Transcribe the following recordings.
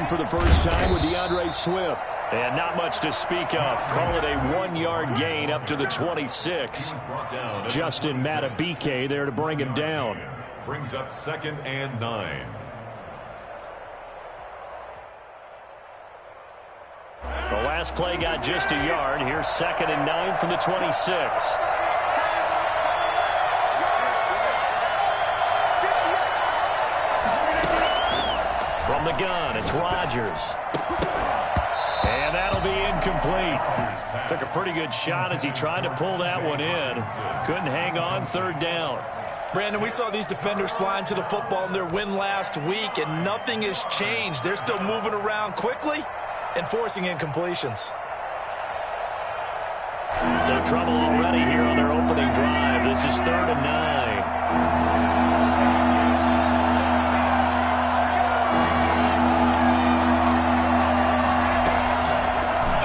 run for the first time with DeAndre Swift. And not much to speak of. Call it a 1-yard gain up to the 26. Justin Matabike there to bring him down. Brings up 2nd and 9. The last play got just a yard. Here's 2nd and 9 from the 26. From the gun, it's Rodgers. And that'll be incomplete. Took a pretty good shot as he tried to pull that one in. Couldn't hang on 3rd down. Brandon, we saw these defenders flying to the football in their win last week, and nothing has changed. They're still moving around quickly and forcing incompletions. So trouble already here on their opening drive. This is 3rd and 9.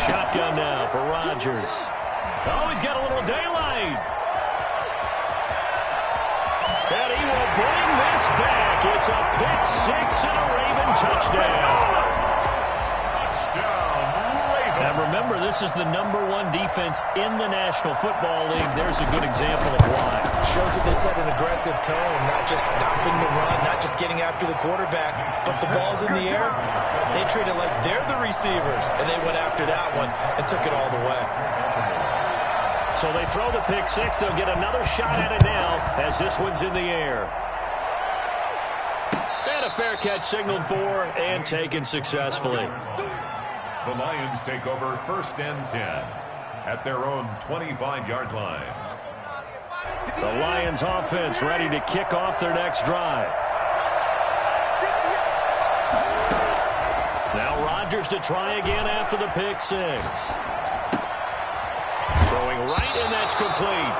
Shotgun now for Rodgers. Oh, he's got a little daylight. And he will bring this back. It's a pick six and a Raven touchdown. And remember, this is the #1 defense in the National Football League. There's a good example of why. Shows that they set an aggressive tone, not just stopping the run, not just getting after the quarterback, but the ball's in the air. They treat it like they're the receivers, and they went after that one and took it all the way. So they throw the pick six. They'll get another shot at it now as this one's in the air. And a fair catch signaled for and taken successfully. The Lions take over 1st and 10 at their own 25-yard line. The Lions offense ready to kick off their next drive. Now Rodgers to try again after the pick six. Throwing right, and that's complete.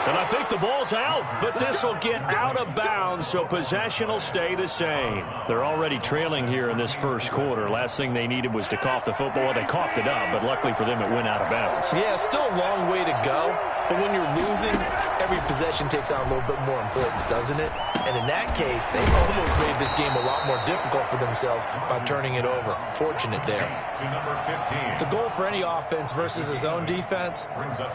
And I think the ball's out, but this will get out of bounds, so possession will stay the same. They're already trailing here in this first quarter. Last thing they needed was to cough the football. They coughed it up, but luckily for them, it went out of bounds. Yeah, still a long way to go, but when you're losing, every possession takes on a little bit more importance, doesn't it? And in that case, they almost made this game a lot more difficult for themselves by turning it over. Fortunate there. To number 15. The goal for any offense versus his own defense,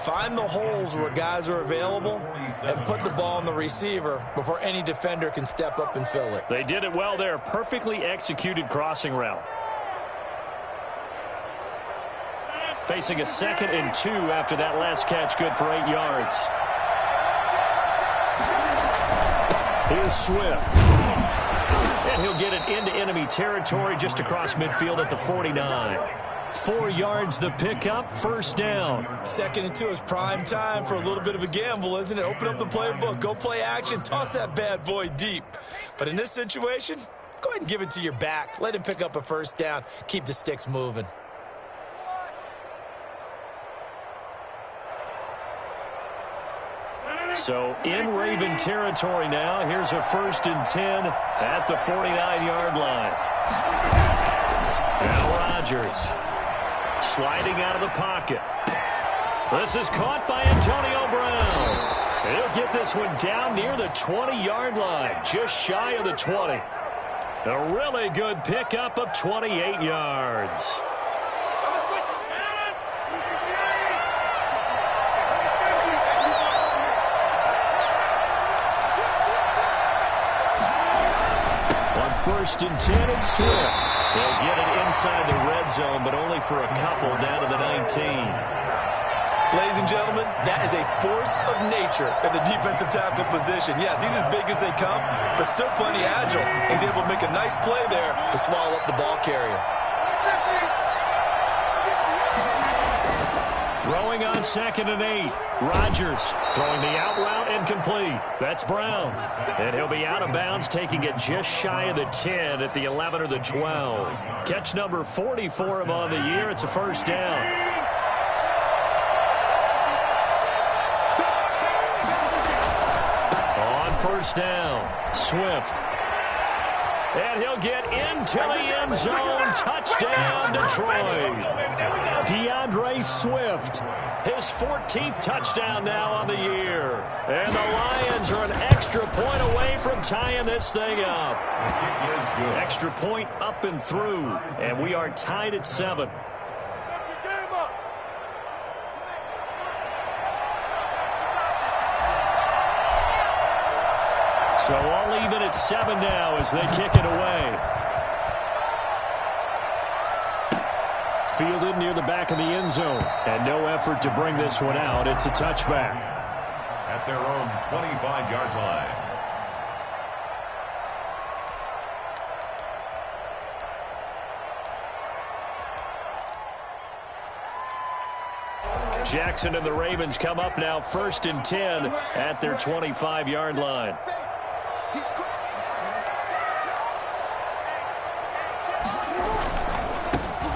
find the holes where guys are available and put the ball in the receiver before any defender can step up and fill it. They did it well there. Perfectly executed crossing route. Facing a 2nd and 2 after that last catch, good for 8 yards. Here's Swift. And he'll get it into enemy territory just across midfield at the 49. 4 yards the pickup, 1st down. 2nd and 2 is prime time for a little bit of a gamble, isn't it? Open up the playbook, go play action, toss that bad boy deep. But in this situation, go ahead and give it to your back. Let him pick up a 1st down, keep the sticks moving. So in Raven territory now. Here's a 1st and 10 at the 49-yard line. Now Rodgers sliding out of the pocket. This is caught by Antonio Brown. He'll get this one down near the 20-yard line, just shy of the 20. A really good pickup of 28 yards. First and 10, it's Swift. They'll get it inside the red zone, but only for a couple down to the 19. Ladies and gentlemen, that is a force of nature at the defensive tackle position. Yes, he's as big as they come, but still plenty agile. He's able to make a nice play there to swallow up the ball carrier. Throwing on 2nd and 8. Rodgers throwing the out route incomplete. That's Brown. And he'll be out of bounds, taking it just shy of the 10 at the 11 or the 12. Catch number 40 for him on the year. It's a 1st down. On 1st down, Swift. And he'll get into the end zone. Touchdown, Detroit. DeAndre Swift. His 14th touchdown now on the year. And the Lions are an extra point away from tying this thing up. Extra point up and through. And we are tied at 7. So all even at 7 now as they kick it away. Fielded near the back of the end zone. And no effort to bring this one out. It's a touchback. At their own 25-yard line. Jackson and the Ravens come up now 1st and 10 at their 25-yard line.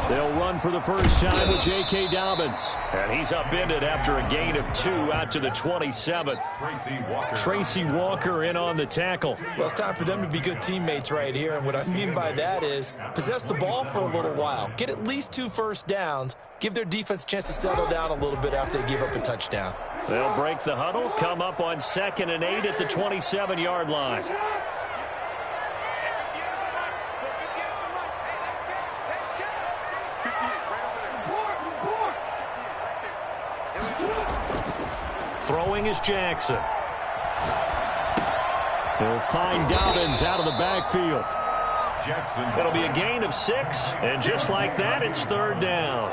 They'll run for the first time with J.K. Dobbins. And he's upended after a gain of 2 out to the 27. Tracy Walker in on the tackle. Well, it's time for them to be good teammates right here. And what I mean by that is possess the ball for a little while. Get at least 2 first downs. Give their defense a chance to settle down a little bit after they give up a touchdown. They'll break the huddle, come up on 2nd and 8 at the 27-yard line. Throwing is Jackson. He'll find Dobbins out of the backfield. It'll be a gain of 6, and just like that, it's 3rd down.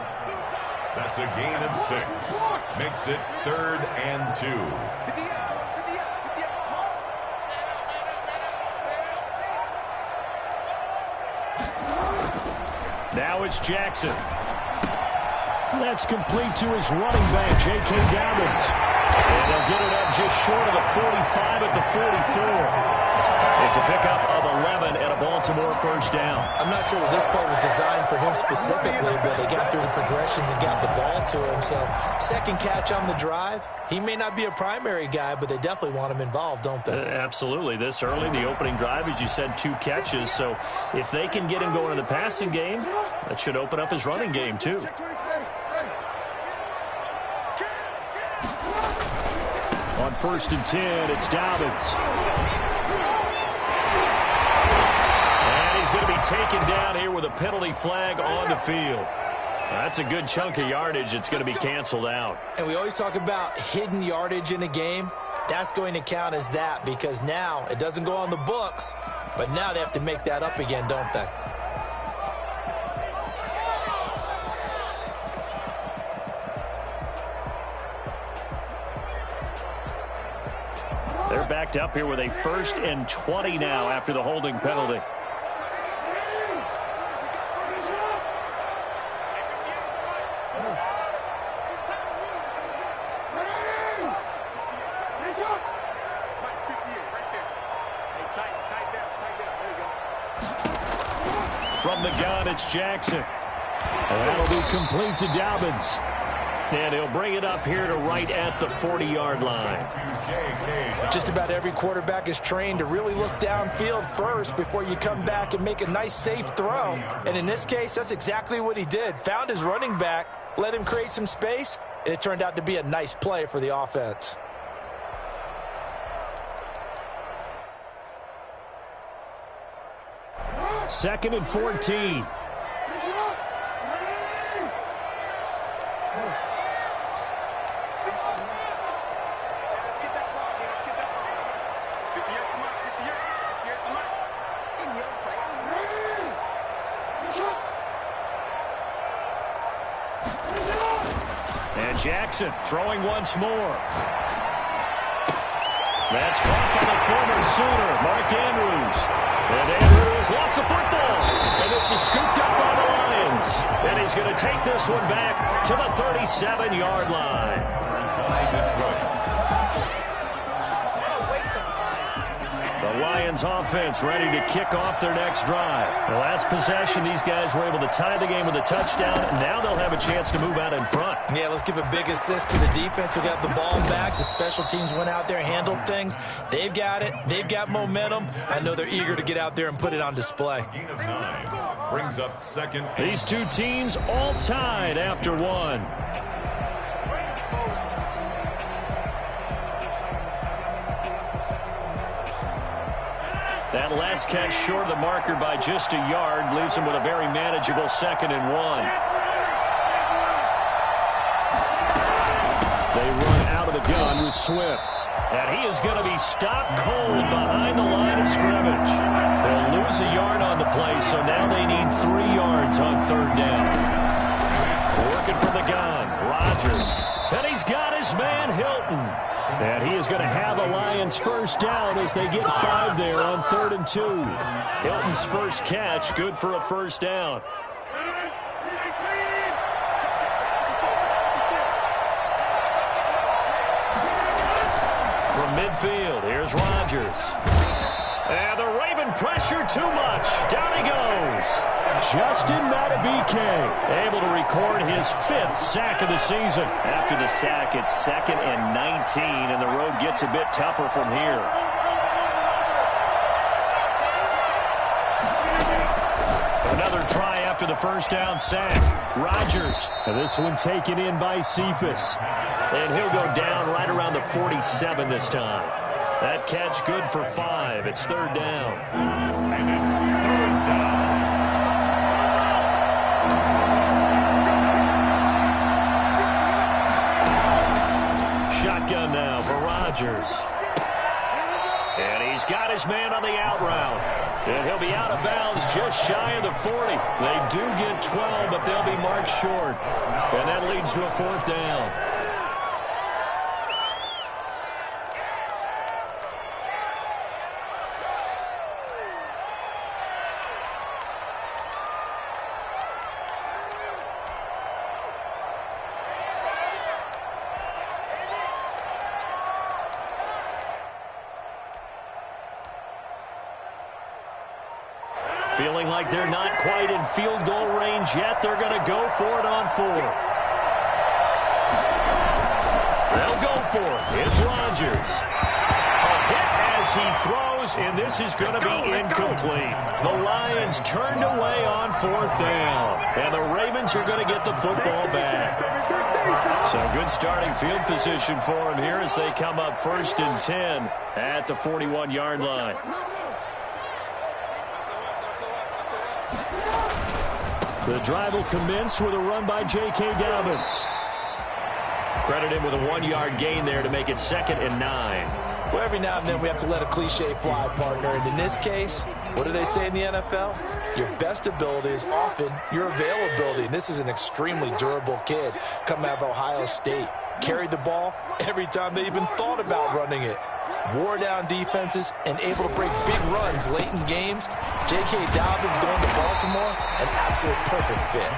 That's a gain of 6. Makes it 3rd and 2. Now it's Jackson. That's complete to his running back, J.K. Dobbins. And they'll get it up just short of the 45 at the 44. It's a pickup of 11 and a Baltimore first down. I'm not sure that this play was designed for him specifically, but they got through the progressions and got the ball to him. So, second catch on the drive. He may not be a primary guy, but they definitely want him involved, don't they? Absolutely. This early, the opening drive, as you said, 2 catches. So, if they can get him going in the passing game, that should open up his running game, too. On 1st and 10, it's Dobbins. And he's going to be taken down here with a penalty flag on the field. That's a good chunk of yardage. It's going to be canceled out. And we always talk about hidden yardage in a game. That's going to count as that because now it doesn't go on the books, but now they have to make that up again, don't they? They're backed up here with a 1st and 20 now after the holding penalty. From the gun, it's Jackson. And that'll be complete to Dobbins. And he'll bring it up here to right at the 40-yard line. Just about every quarterback is trained to really look downfield first before you come back and make a nice, safe throw. And in this case, that's exactly what he did. Found his running back, let him create some space, and it turned out to be a nice play for the offense. Second and 14. And Jackson throwing once more. That's caught by the former Sooner, Mark Andrews. And Andrews lost the football. And this is scooped up by the Lions. And he's going to take this one back to the 37-yard line. The Lions offense ready to kick off their next drive. The last possession, these guys were able to tie the game with a touchdown. Now they'll have a chance to move out in front. Yeah, let's give a big assist to the defense who got the ball back. The special teams went out there, handled things. They've got it. They've got momentum. I know they're eager to get out there and put it on display. brings up second. These two teams all tied after one. That last catch short of the marker by just a yard leaves him with a very manageable 2nd and 1. They run out of the gun with Swift. And he is going to be stopped cold behind the line of scrimmage. They'll lose a yard on the play, so now they need 3 yards on 3rd down. Working from the gun, Rodgers. And he's got his man, Hilton. And he is going to have a Lions first down as they get 5 there on 3rd and 2. Hilton's first catch, good for a first down. From midfield, here's Rodgers. And the Raven pressure too much. Down he goes. Justin Madubuike able to record his 5th sack of the season. After the sack, it's 2nd and 19, and the road gets a bit tougher from here. Another try after the first down sack. Rodgers. And this one taken in by Cephas. And he'll go down right around the 47 this time. That catch good for 5. It's 3rd down. And it's 3rd down. Shotgun now for Rodgers. And he's got his man on the out route. And he'll be out of bounds just shy of the 40. They do get 12, but they'll be marked short. And that leads to a 4th down. Feeling like they're not quite in field goal range yet. They're going to go for it on 4th. They'll go for it. It's Rodgers. A hit as he throws, and this is going to be incomplete. The Lions turned away on 4th down, and the Ravens are going to get the football back. So good starting field position for them here as they come up 1st and 10 at the 41-yard line. The drive will commence with a run by J.K. Dobbins. Credit him with a 1-yard gain there to make it 2nd and 9. Well, every now and then we have to let a cliche fly, partner. And in this case, what do they say in the NFL? Your best ability is often your availability. And this is an extremely durable kid coming out of Ohio State. Carried the ball every time they even thought about running it. Wore down defenses and able to break big runs late in games. J.K. Dobbins going to Baltimore, an absolute perfect fit.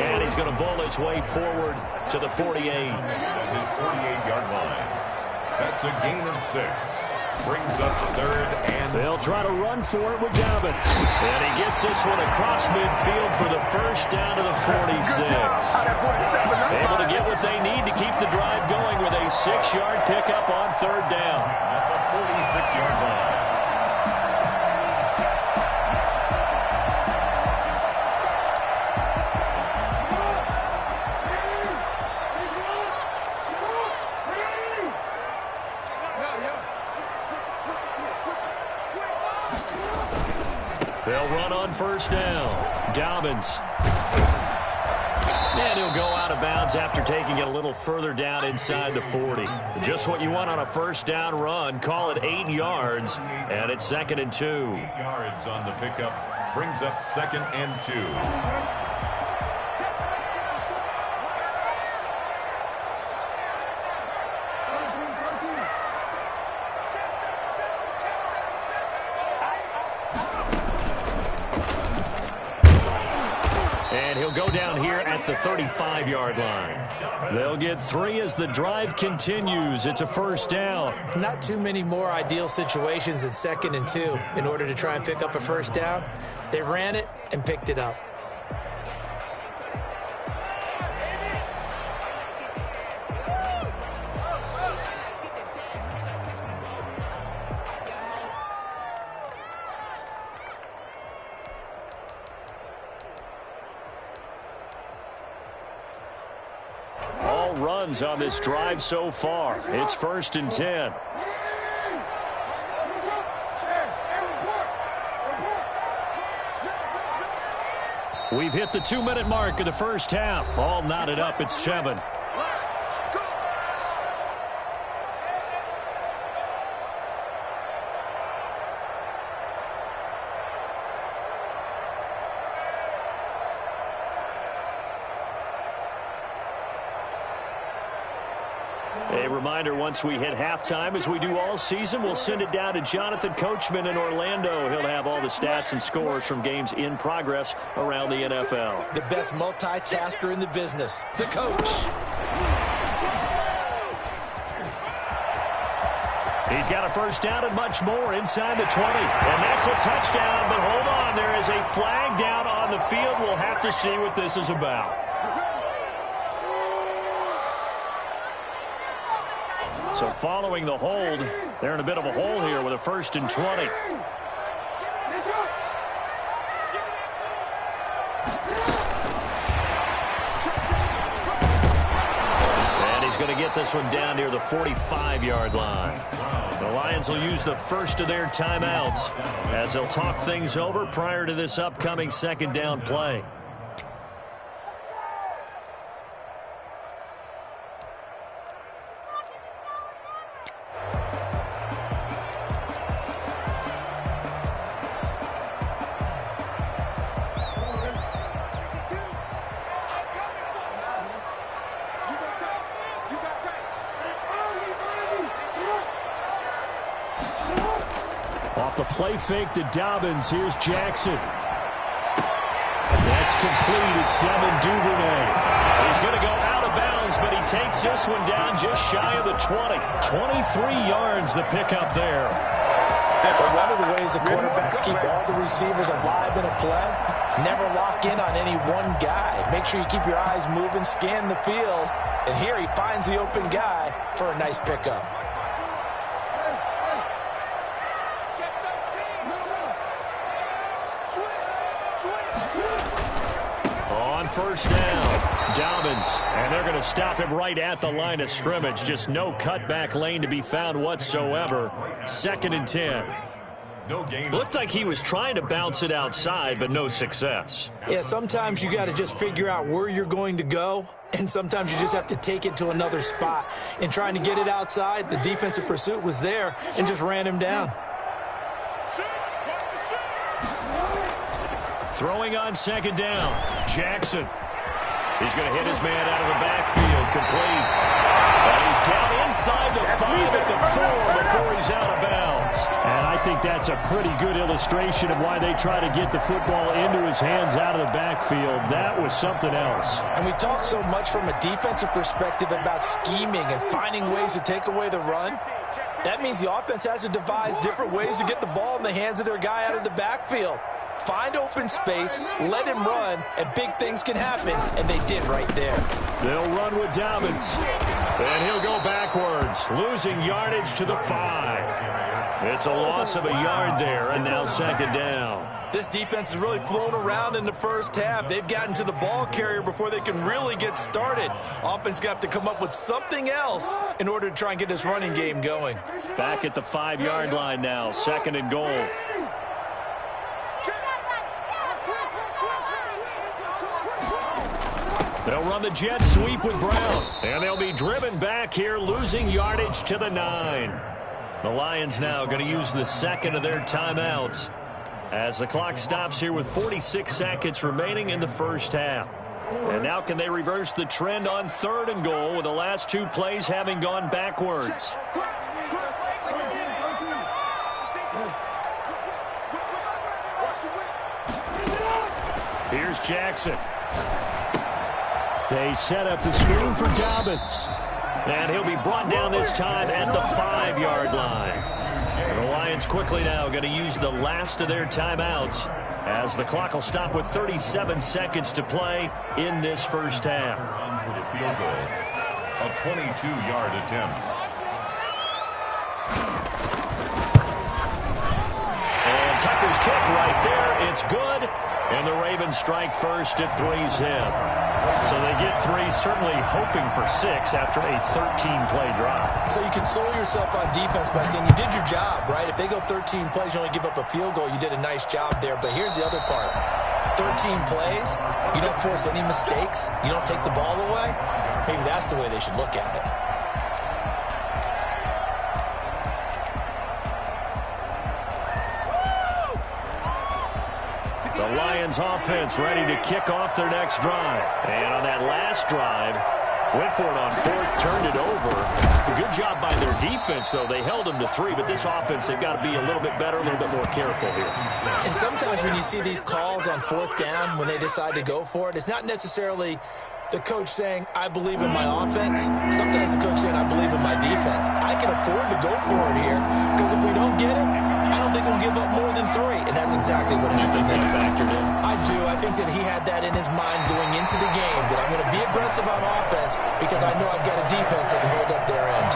And he's going to bowl his way forward to the 48. On his 48-yard line. That's a gain of 6. Brings up 3rd and... They'll try to run for it with Dobbins. And he gets this one across midfield for the first down to the 46. Able to get what they need to keep the drive going with a 6-yard pickup on 3rd down. At the 46-yard line. They'll run on 1st down. Dobbins. And he'll go out of bounds after taking it a little further down inside the 40. Just what you want on a 1st down run. Call it 8 yards, and it's 2nd and 2. 8 yards on the pickup. Brings up 2nd and 2. And he'll go down here at the 35-yard line. They'll get 3 as the drive continues. It's a 1st down. Not too many more ideal situations in 2nd and 2 in order to try and pick up a 1st down. They ran it and picked it up. All runs on this drive so far. It's 1st and 10. We've hit the 2-minute mark of the first half. All knotted up at 7. A reminder, once we hit halftime, as we do all season, we'll send it down to Jonathan Coachman in Orlando. He'll have all the stats and scores from games in progress around the NFL. The best multitasker in the business, the coach. He's got a first down and much more inside the 20. And that's a touchdown, but hold on. There is a flag down on the field. We'll have to see what this is about. So following the hold, they're in a bit of a hole here with a 1st and 20. And he's going to get this one down near the 45-yard line. The Lions will use the first of their timeouts as they'll talk things over prior to this upcoming 2nd down play. Off the play fake to Dobbins. Here's Jackson. That's complete. It's Devin Duvernay. He's going to go out of bounds, but he takes this one down just shy of the 20. 23 yards the pickup there. But one of the ways the quarterbacks keep all the receivers alive in a play, never lock in on any one guy. Make sure you keep your eyes moving, scan the field. And here he finds the open guy for a nice pickup. On first down, Dobbins, and they're going to stop him right at the line of scrimmage. Just no cutback lane to be found whatsoever. 2nd and 10. No gain. Looked like he was trying to bounce it outside, but no success. Yeah, sometimes you got to just figure out where you're going to go, and sometimes you just have to take it to another spot. And trying to get it outside, the defensive pursuit was there and just ran him down. Throwing on 2nd down, Jackson. He's going to hit his man out of the backfield, complete. And he's down inside the 5 at the 4 before he's out of bounds. And I think that's a pretty good illustration of why they try to get the football into his hands out of the backfield. That was something else. And we talk so much from a defensive perspective about scheming and finding ways to take away the run. That means the offense has to devise different ways to get the ball in the hands of their guy out of the backfield. Find open space, let him run, and big things can happen, and they did right there. They'll run with Dobbins, and he'll go backwards, losing yardage to the 5. It's a loss of a yard there, and now 2nd down. This defense has really flown around in the first half. They've gotten to the ball carrier before they can really get started. Offense got to come up with something else in order to try and get this running game going. Back at the 5-yard line now, 2nd and goal. They'll run the jet sweep with Brown. And they'll be driven back here, losing yardage to the 9. The Lions now going to use the 2nd of their timeouts as the clock stops here with 46 seconds remaining in the first half. And now can they reverse the trend on 3rd and goal with the last 2 plays having gone backwards? Here's Jackson. They set up the screen for Dobbins. And he'll be brought down this time at the 5-yard line. And the Lions quickly now going to use the last of their timeouts as the clock will stop with 37 seconds to play in this first half. For the field goal, a 22-yard attempt. And Tucker's kick right there. It's good. And the Ravens strike first at 3-zip. So they get 3, certainly hoping for 6 after a 13-play drive. So you console yourself on defense by saying you did your job, right? If they go 13 plays, you only give up a field goal, you did a nice job there. But here's the other part. 13 plays, you don't force any mistakes, you don't take the ball away. Maybe that's the way they should look at it. The Lions offense ready to kick off their next drive. And on that last drive, went for it on 4th, turned it over. A good job by their defense, though. They held them to 3, but this offense, they've got to be a little bit better, a little bit more careful here. And sometimes when you see these calls on 4th down, when they decide to go for it, it's not necessarily the coach saying, I believe in my offense. Sometimes the coach saying, I believe in my defense. I can afford to go for it here, because if we don't get it, I don't think we'll give up more than 3. And that's exactly what happened there. Factored in? I do. I think that he had that in his mind going into the game, that I'm going to be aggressive on offense because I know I've got a defense that can hold up their end.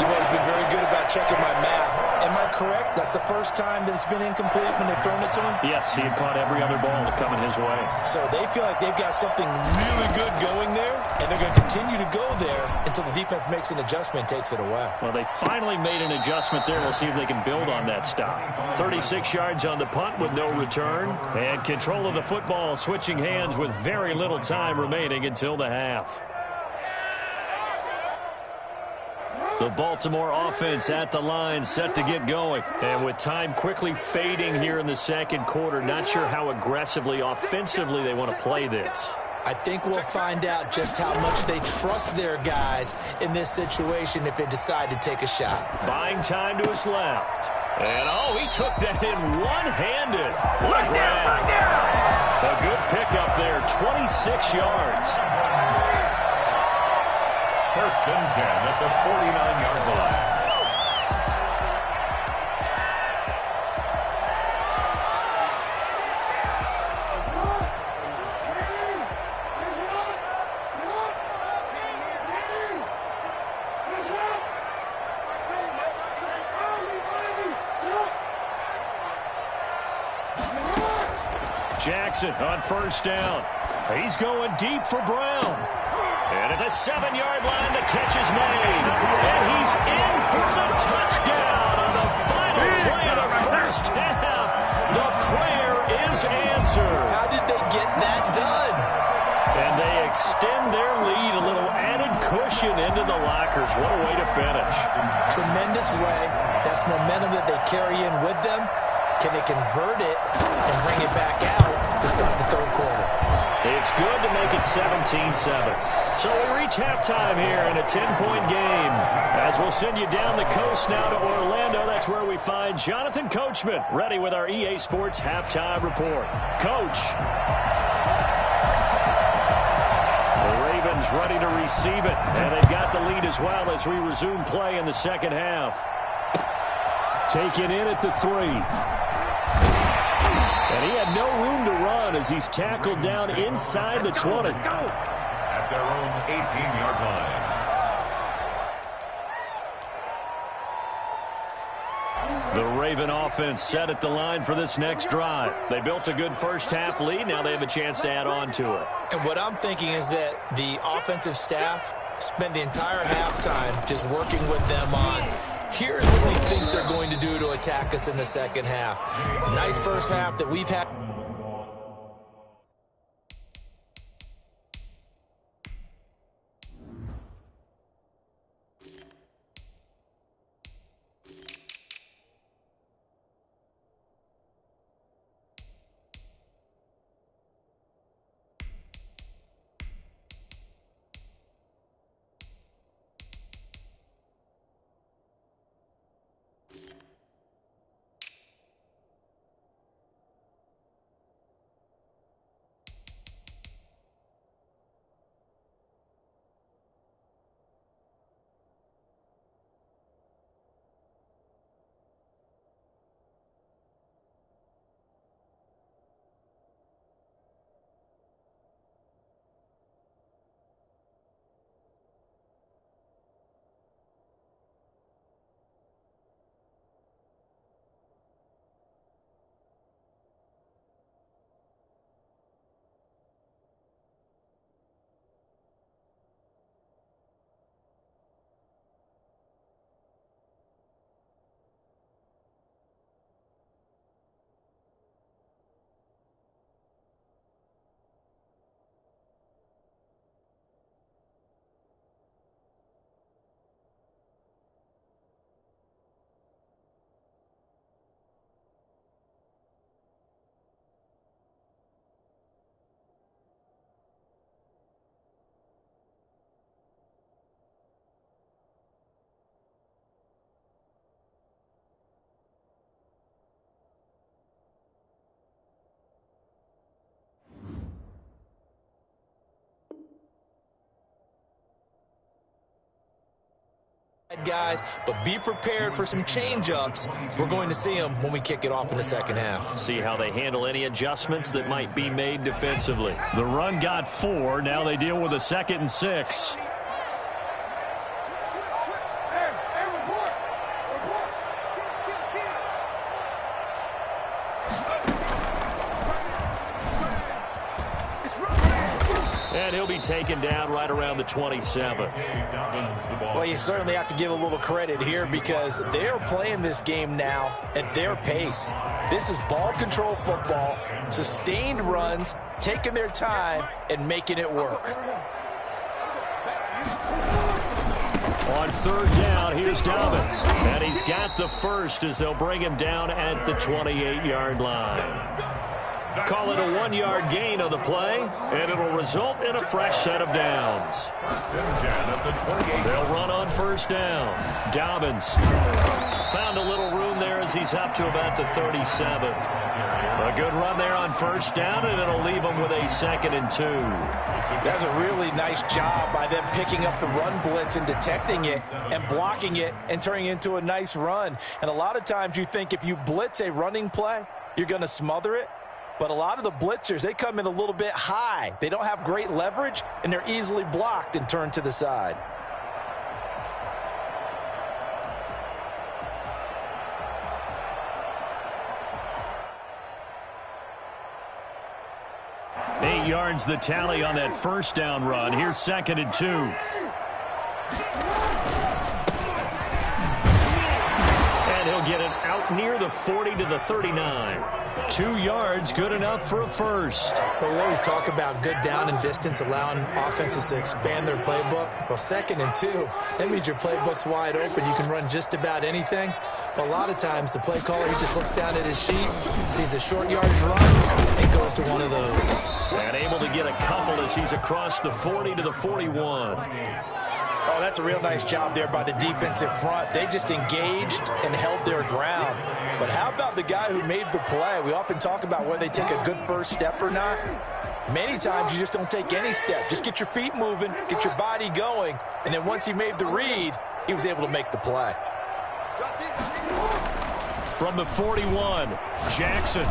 You've always been very good about checking my math. Am I correct? That's the first time that it's been incomplete when they've thrown it to him? Yes, he had caught every other ball coming his way. So they feel like they've got something really good going there, and they're going to continue to go there until the defense makes an adjustment and takes it away. Well, they finally made an adjustment there. We'll see if they can build on that stop. 36 yards on the punt with no return. And control of the football switching hands with very little time remaining until the half. The Baltimore offense at the line, set to get going. And with time quickly fading here in the second quarter, not sure how aggressively, offensively they want to play this. I think we'll find out just how much they trust their guys in this situation if they decide to take a shot. Buying time to his left. And, oh, he took that in one-handed. What a grab. A good pickup there, 26 yards. 1st and 10 at the 49-yard line. Jackson on 1st down. He's going deep for Brown. And at the 7-yard line, the catch is made. And he's in for the touchdown on the final play of the first half. The prayer is answered. How did they get that done? And they extend their lead, a little added cushion into the lockers. What a way to finish. Tremendous way. That's momentum that they carry in with them. Can they convert it and bring it back out to start the 3rd quarter? It's good to make it 17-7. So we reach halftime here in a 10-point game. As we'll send you down the coast now to Orlando, that's where we find Jonathan Coachman, ready with our EA Sports Halftime Report. Coach. The Ravens ready to receive it, and they've got the lead as well as we resume play in the second half. Taken in at the 3. And he had no room to run as he's tackled down inside the 20. Let's go. At their own 18-yard line. The Raven offense set at the line for this next drive. They built a good first half lead. Now they have a chance to add on to it. And what I'm thinking is that the offensive staff spend the entire halftime just working with them on, here's what we think they're going to do to attack us in the second half. Nice first half that we've had. guys, but be prepared for some change-ups. We're going to see them when we kick it off in the second half. See how they handle any adjustments that might be made defensively. The run got 4. Now they deal with a 2nd and 6. And he'll be taken down right around the 27. Well, you certainly have to give a little credit here because they're playing this game now at their pace. This is ball control football, sustained runs, taking their time, and making it work. On 3rd down, here's Dobbins. And he's got the first as they'll bring him down at the 28-yard line. Call it a 1-yard gain on the play, and it'll result in a fresh set of downs. They'll run on 1st down. Dobbins found a little room there as he's up to about the 37. A good run there on 1st down, and it'll leave him with a 2nd and 2. That's a really nice job by them picking up the run blitz and detecting it and blocking it and turning it into a nice run. And a lot of times you think if you blitz a running play, you're going to smother it. But a lot of the blitzers, they come in a little bit high. They don't have great leverage, and they're easily blocked and turned to the side. Eight yards the tally on that 1st down run. Here's 2nd and 2. And he'll get it out near the 40 to the 39. 2 yards, good enough for a first. Well, we always talk about good down and distance, allowing offenses to expand their playbook. Well, 2nd and 2, that means your playbook's wide open. You can run just about anything. But a lot of times, the play caller, he just looks down at his sheet, sees the short yardage runs, and goes to one of those. And able to get a couple as he's across the 40 to the 41. Oh, that's a real nice job there by the defensive front. They just engaged and held their ground. But how about the guy who made the play? We often talk about whether they take a good first step or not. Many times you just don't take any step. Just get your feet moving, get your body going, and then once he made the read, he was able to make the play. From the 41, Jackson.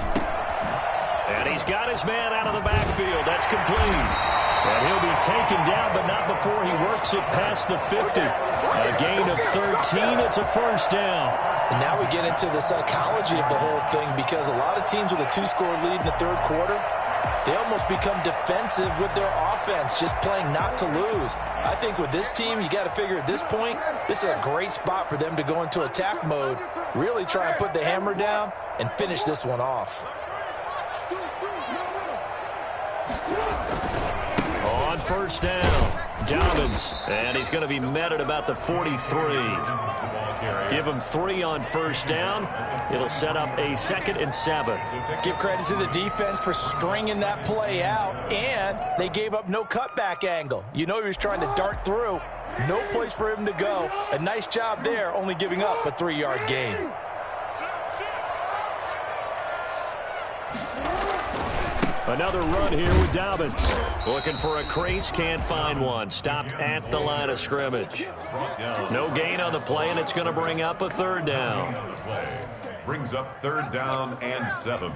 And he's got his man out of the backfield. That's complete. And he'll be taken down, but not before he works it past the 50. A gain of 13. It's a 1st down. And now we get into the psychology of the whole thing because a lot of teams with a 2-score lead in the 3rd quarter, they almost become defensive with their offense, just playing not to lose. I think with this team, you got to figure at this point, this is a great spot for them to go into attack mode, really try and put the hammer down and finish this one off. On 1st down, Dobbins, and he's going to be met at about the 43. Give him 3 on 1st down. It'll set up a 2nd and 7. Give credit to the defense for stringing that play out, and they gave up no cutback angle. You know he was trying to dart through. No place for him to go. A nice job there, only giving up a 3-yard gain. Another run here with Dobbins. Looking for a crease, can't find one. Stopped at the line of scrimmage. No gain on the play, and it's going to bring up a 3rd down. Brings up 3rd down and 7.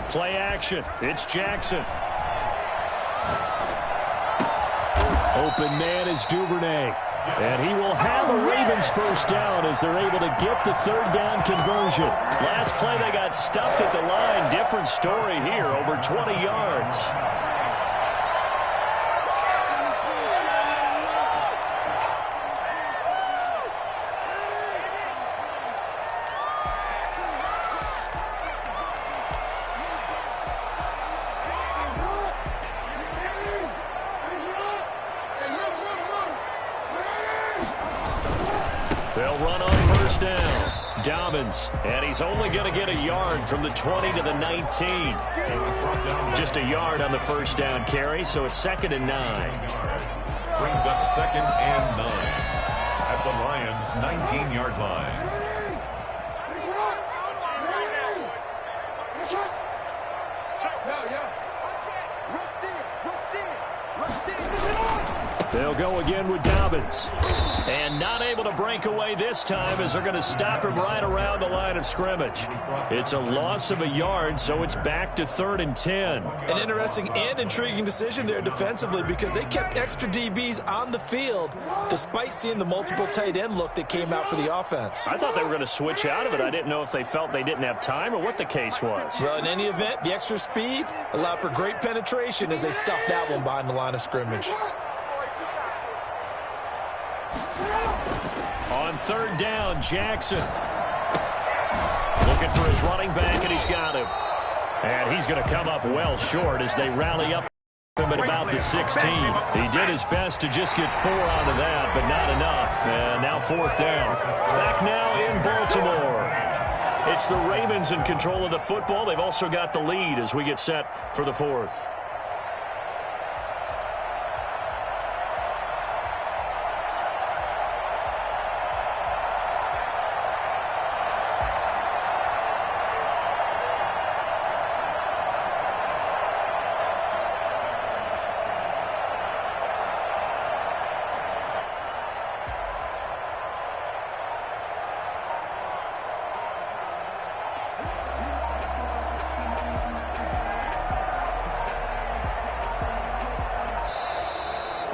Play action. It's Jackson. Open man is Duvernay. And he will have a Ravens 1st down as they're able to get the 3rd down conversion. Last play they got stuffed at the line. Different story here, over 20 yards. down. Dobbins, and he's only going to get a yard from the 20 to the 19. Just a yard on the first down carry, so it's 2nd and 9. Brings up 2nd and 9 at the Lions' 19-yard line. They'll go again with Dobbins. And not able to break away this time as they're going to stop him right around the line of scrimmage. It's a loss of a yard, so it's back to 3rd and 10. An interesting and intriguing decision there defensively because they kept extra DBs on the field despite seeing the multiple tight end look that came out for the offense. I thought they were going to switch out of it. I didn't know if they felt they didn't have time or what the case was. Well, in any event, the extra speed allowed for great penetration as they stuffed that one behind the line of scrimmage. On 3rd down, Jackson. Looking for his running back, and he's got him. And he's going to come up well short as they rally up him at about the 16. He did his best to just get 4 out of that, but not enough. And now 4th down. Back now in Baltimore. It's the Ravens in control of the football. They've also got the lead as we get set for the 4th.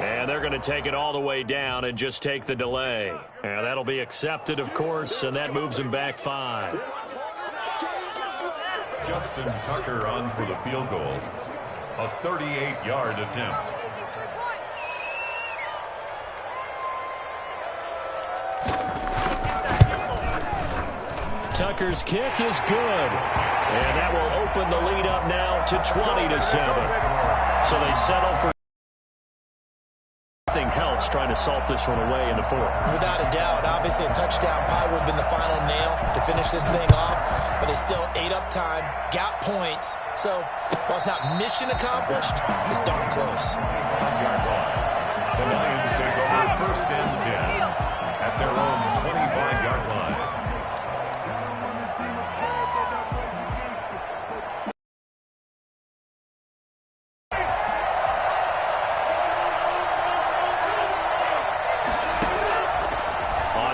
And they're going to take it all the way down and just take the delay. And that'll be accepted, of course, and that moves him back 5. Justin Tucker on for the field goal. A 38-yard attempt. Tucker's kick is good. And that will open the lead up now to 20-7. So they settle for helps trying to salt this one away in the 4th. Without a doubt, obviously a touchdown probably would have been the final nail to finish this thing off, but it's still ate up time, got points, so while it's not mission accomplished, it's darn close. The Lions take over 1st and 10 at their own 25-yard line.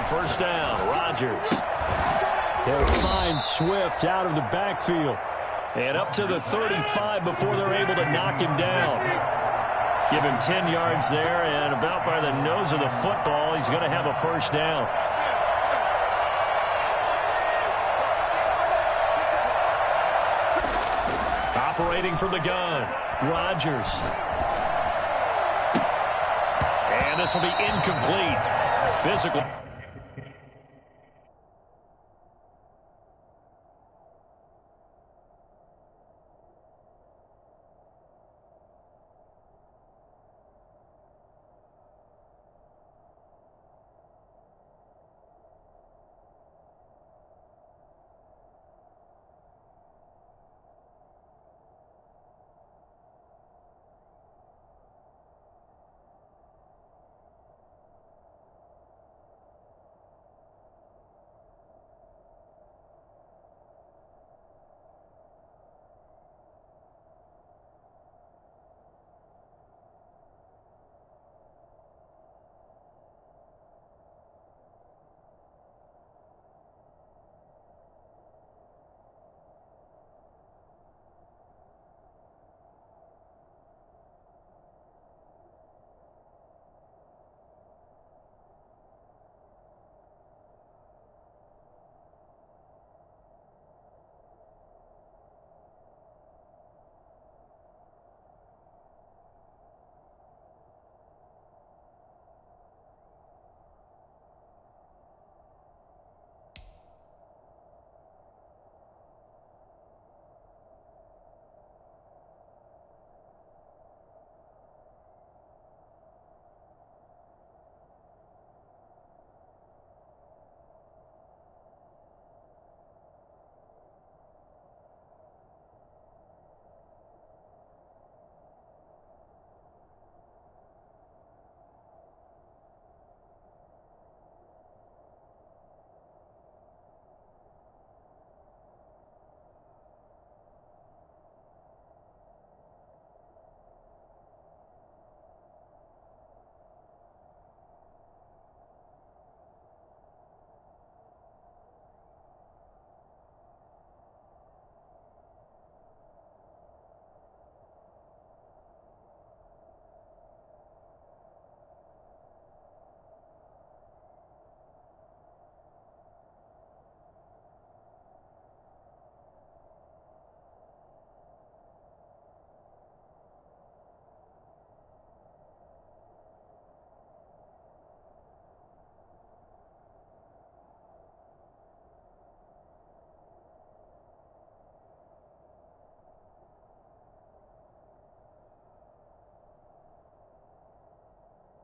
First down, Rodgers. He'll find Swift out of the backfield. And up to the 35 before they're able to knock him down. Give him 10 yards there, and about by the nose of the football, he's going to have a first down. Operating from the gun, Rodgers. And this will be incomplete. Physical.